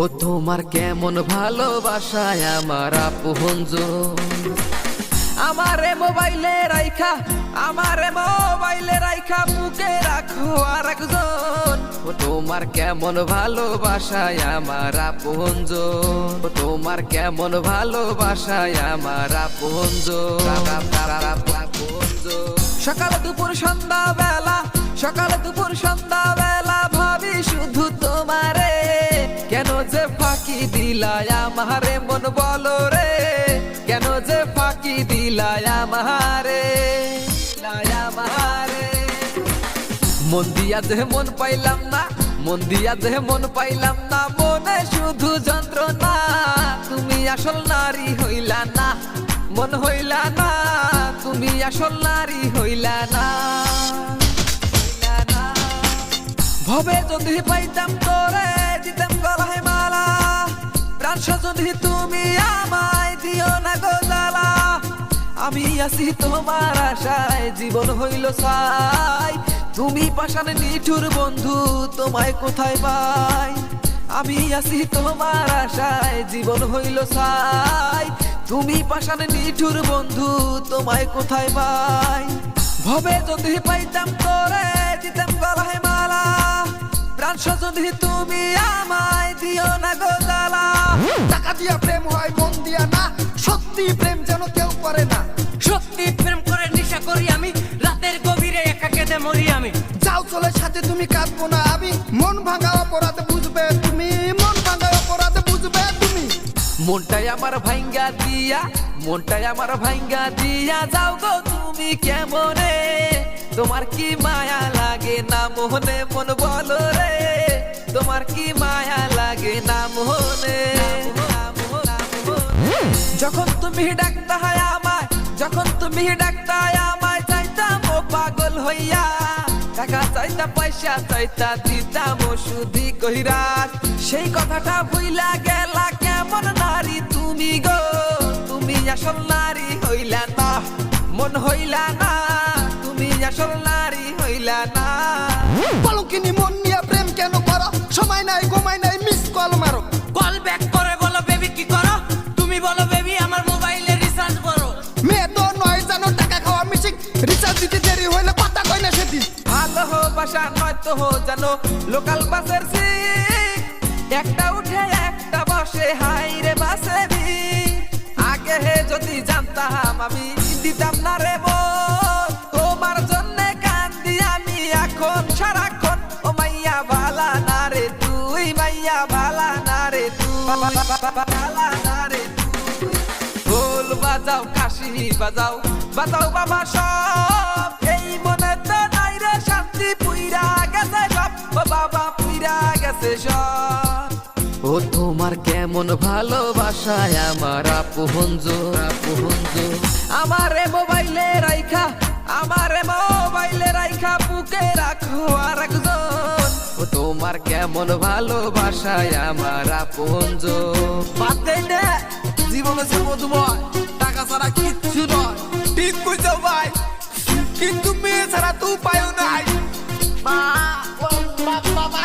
ও তোমার কেমন ভালোবাসায় আমার আপনজন, আমারে মোবাইলে রাইখা বুকে রাখো আরেকজন। ও তোমার কেমন ভালোবাসায় আমার আপনজন, ও তোমার কেমন ভালোবাসায় আমার আপনজন। সকাল দুপুর সন্ধ্যা বেলা ভাবি শুধু তোমারে, কেন যে ফাঁকি দিলাই আমারে মন বলো রে, কেন যে ফাঁকি দিলাই আমারে। মন দিয়া যে মন পাইলাম না, মনে শুধু যন্ত্রণা। তুমি আসল নারী হইলা না, মন হইলা না, তুমি আসল নারী হইলা না। ভবে যদি পাইতাম তোরে দিতাম গলায় মালা, প্রাণ যদি তুমি আমায় দিও না গো জ্বালা। আমি আছি তোমার আশায় জীবন হইল ছাই, তুমি পাশানে নিঠুর বন্ধু তোমায় কোথায় পাই। আমি আছি তোমার আশায় জীবন হইল ছাই, তুমি পাশানে নিঠুর বন্ধু তোমায় কোথায় পাই। ভবে যদি পাইতাম তোরে দিতাম গলায় মালা, প্রাণ যদি তুমি আমায় দিও না গো জ্বালা। টাকা দিয়া প্রেম হয় মন দিয়া না, সত্যি প্রেম যেন কেউ করে না। সত্যি প্রেম করে নেশা করি আমি, রাতের গভীরে একা কেঁদে মরি আমি। যাও চলে সাথে তুমি কাঁদবো না আমি, মন ভাঙা অপরাধ বুঝবে তুমি, মন ভাঙা অপরাধ বুঝবে তুমি। মনটাই আমার ভাঙ্গা দিয়া যাও গো তুমি কেমনে। তোমার কি মায়া লাগে না মোহনে মন বলো রে, তোমার কি মায়া লাগে না মোহনে। যখন তুমি ডাকতা আমায় চাইতাম ও পাগল হইয়া, টাকা চাইতা পয়সা চাইতা দিতাম ওষুধি কইরা। সেই কথাটা ভুইলা গেলা কেমন নারী তুমি গো, তুমি আসল নারী হইলা না, মন হইলা না, তুমি আসল নারী হইলা না। পলকিনি মন নিয়ে প্রেম কেন করো, সময় নাই ঘুমাই নাই মিস কল মারো। কল ব্যাক করে বলো বেবি কি করো, তুমি বলো বেবি আমার মোবাইলে রিচার্জ করো। মেয়ে তো নয় জানো টাকা খাওয়া মিশিক, রিচার্জ দিতে দেরি হইলে পাতা কই না সেদিন। ভালোবাসা নয় তো জানো লোকাল বাসের সিট, একটা উঠে একটা বসে হাই রে বাসে ভিড়। আগে যদি জানতাম আমি দিতাম না রে বোন, তোমার জন্যে কান্দি আমি এখন সারাক্ষণ। ও মাইয়া ভালা না রে তুই, মাইয়া ভালা না রে তুই, ভালা না রে তুই। ঢোল বাজাও কাশি বাজাও বাবা সব, এই মনে তো নাই রে শান্তি, পুইরা গেছে সব, ও বাবা পুইরা গেছে সব। ও তোমার কেমন ভালোবাসায় আমার আপনজন, আমারে মোবাইলে রাইখা বুকে রাখো আরেকজন। ও তোমার কেমন ভালোবাসায় আমার আপনজন। বাদ দেই নে, জীবনে যে মধুময়, টাকা ছাড়া কিচ্ছু নয়। ঠিক কইছো ভাই, কিন্তু মেয়ে ছাড়া তো উপায়ও নাই। বাবা